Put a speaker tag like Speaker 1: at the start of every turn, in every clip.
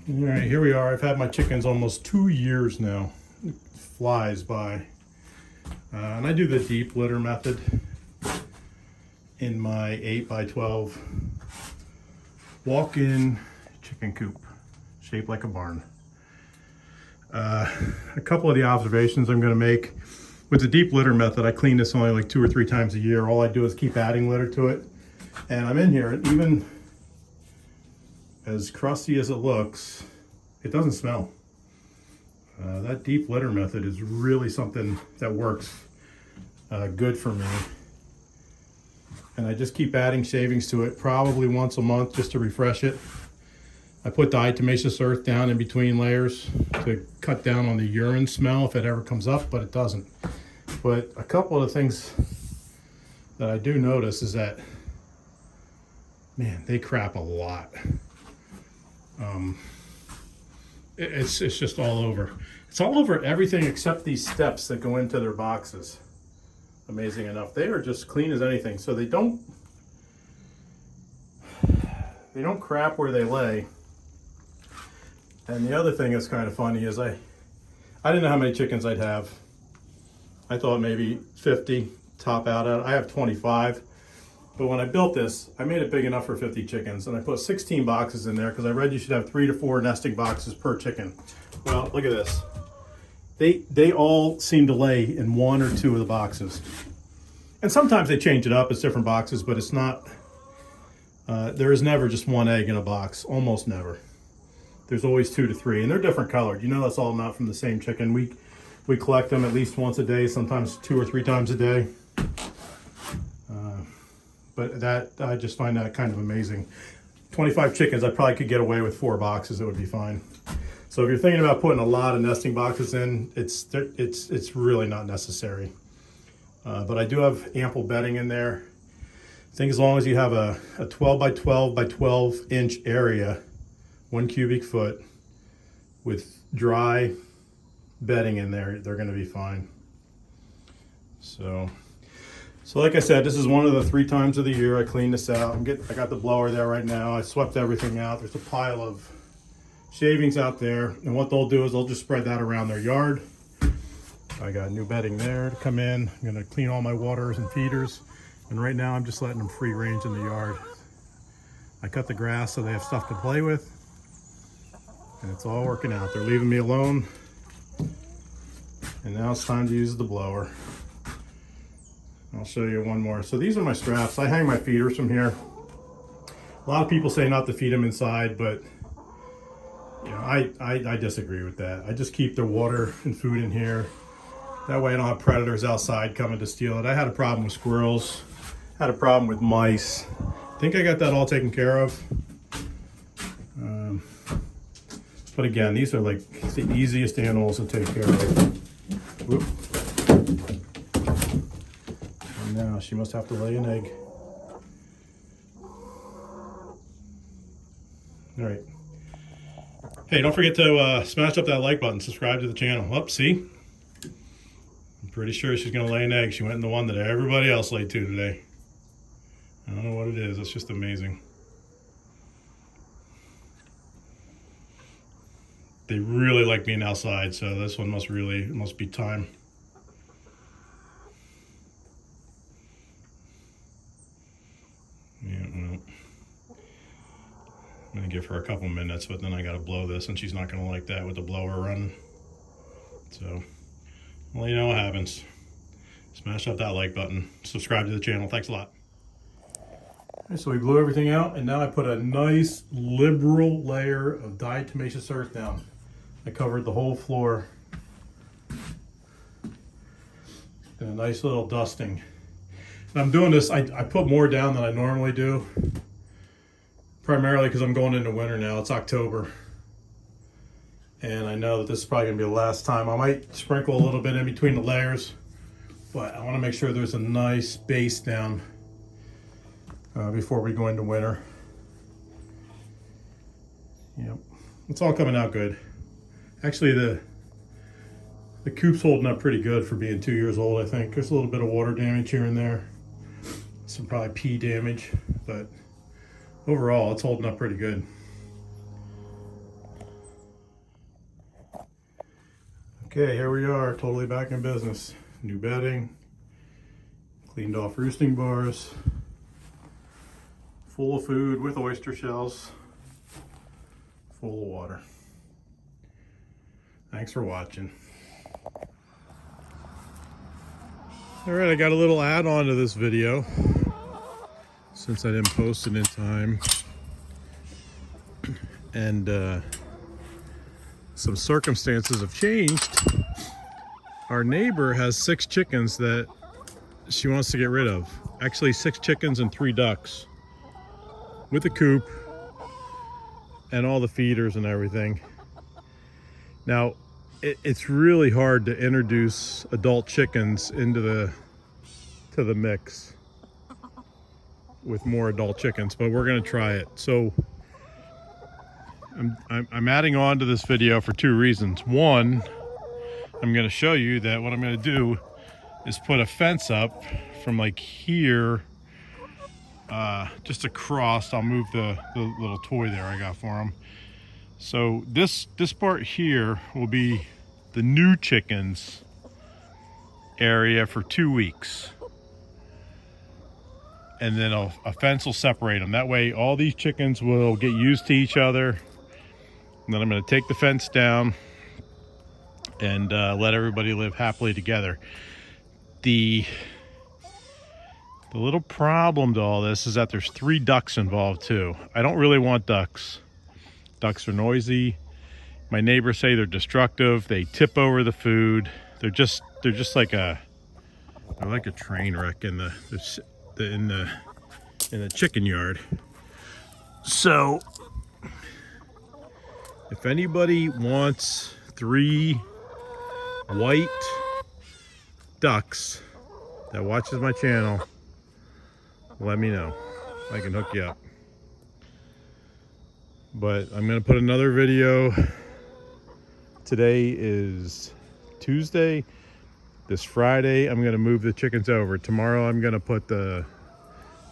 Speaker 1: All right, here we are. I've had my chickens almost 2 years now. It flies by. And I do the deep litter method in my 8x12 walk-in chicken coop, shaped like a barn. A couple of the observations I'm going to make. With the deep litter method, I clean this only like 2 or 3 times a year. All I do is keep adding litter to it. And I'm in here, and even as crusty as it looks, it doesn't smell. That deep litter method is really something that works good for me. And I just keep adding shavings to it, probably once a month just to refresh it. I put diatomaceous earth down in between layers to cut down on the urine smell if it ever comes up, but it doesn't. But a couple of the things that I do notice is that, man, they crap a lot. It's just all over. It's all over everything except these steps that go into their boxes. Amazing enough, they are just clean as anything. So they don't crap where they lay. And the other thing that's kind of funny is I didn't know how many chickens I'd have. I thought maybe 50 top out at. I have 25. But when I built this, I made it big enough for 50 chickens, and I put 16 boxes in there because I read you should have 3 to 4 nesting boxes per chicken. Well, look at this. They all seem to lay in 1 or 2 of the boxes. And sometimes they change it up as different boxes, but it's not, there is never just 1 egg in a box, almost never. There's always 2 to 3, and they're different colored. You know that's all not from the same chicken. We collect them at least once a day, sometimes 2 or 3 times a day. But that, I just find that kind of amazing. 25 chickens, I probably could get away with 4 boxes. It would be fine. So if you're thinking about putting a lot of nesting boxes in, it's really not necessary. But I do have ample bedding in there. I think as long as you have a 12 by 12 by 12 inch area, 1 cubic foot, with dry bedding in there, they're going to be fine. So like I said, this is one of the 3 times of the year I clean this out. I got the blower there right now. I swept everything out. There's a pile of shavings out there. And what they'll do is they'll just spread that around their yard. I got new bedding there to come in. I'm gonna clean all my waters and feeders. And right now I'm just letting them free range in the yard. I cut the grass so they have stuff to play with. And it's all working out. They're leaving me alone. And now it's time to use the blower. I'll show you one more. So these are my straps. I hang my feeders from here. A lot of people say not to feed them inside, but you know, I disagree with that. I just keep their water and food in here. That way I don't have predators outside coming to steal it. I had a problem with squirrels, had a problem with mice. I think I got that all taken care of. But again, these are like the easiest animals to take care of. Whoop. Now she must have to lay an egg. All right. Hey, don't forget to smash up that like button, subscribe to the channel. Oh, see? I'm pretty sure she's gonna lay an egg. She went in the one that everybody else laid to today. I don't know what it is. It's just amazing. They really like being outside, so this one must be time. Yeah, well, I'm gonna give her a couple minutes, but then I gotta blow this, and she's not gonna like that with the blower running. So, well, you know what happens. Smash up that like button, subscribe to the channel. Thanks a lot. Okay, so we blew everything out, and now I put a nice liberal layer of diatomaceous earth down. I covered the whole floor. And a nice little dusting. And I'm doing this, I put more down than I normally do. Primarily because I'm going into winter now. It's October. And I know that this is probably gonna be the last time. I might sprinkle a little bit in between the layers, but I wanna make sure there's a nice base down before we go into winter. Yep, it's all coming out good. Actually, the coop's holding up pretty good for being 2 years old, I think. There's a little bit of water damage here and there. Some probably pee damage, but overall, it's holding up pretty good. Okay, here we are, totally back in business. New bedding, cleaned off roosting bars, full of food with oyster shells, full of water. Thanks for watching. All right, I got a little add-on to this video since I didn't post it in time. And some circumstances have changed. Our neighbor has 6 chickens that she wants to get rid of. Actually 6 chickens and 3 ducks with a coop and all the feeders and everything. Now it's really hard to introduce adult chickens into the mix with more adult chickens, but we're gonna try it. So I'm adding on to this video for 2 reasons. One, I'm going to show you that what I'm going to do is put a fence up from like here just across. I'll move the little toy there I got for him. So this part here will be the new chickens area for 2 weeks. And then a fence will separate them. That way all these chickens will get used to each other. And then I'm going to take the fence down and let everybody live happily together. The little problem to all this is that there's 3 ducks involved too. I don't really want ducks. Ducks are noisy. My neighbors say they're destructive. They tip over the food. They're just like a train wreck in the chicken yard. So if anybody wants 3 white ducks that watches my channel, let me know. I can hook you up. But I'm gonna put another video. Today is Tuesday. This Friday, I'm gonna move the chickens over. Tomorrow, I'm gonna put the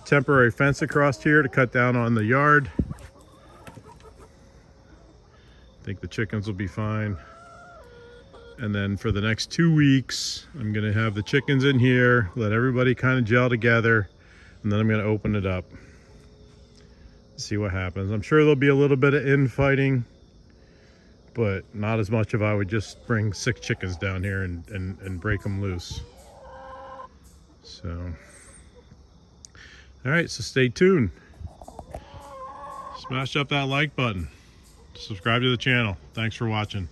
Speaker 1: temporary fence across here to cut down on the yard. I think the chickens will be fine. And then for the next 2 weeks, I'm gonna have the chickens in here, let everybody kind of gel together, and then I'm gonna open it up. See what happens. I'm sure there'll be a little bit of infighting, but not as much if I would just bring 6 chickens down here and break them loose. So, all right, so stay tuned. Smash up that like button. Subscribe to the channel. Thanks for watching.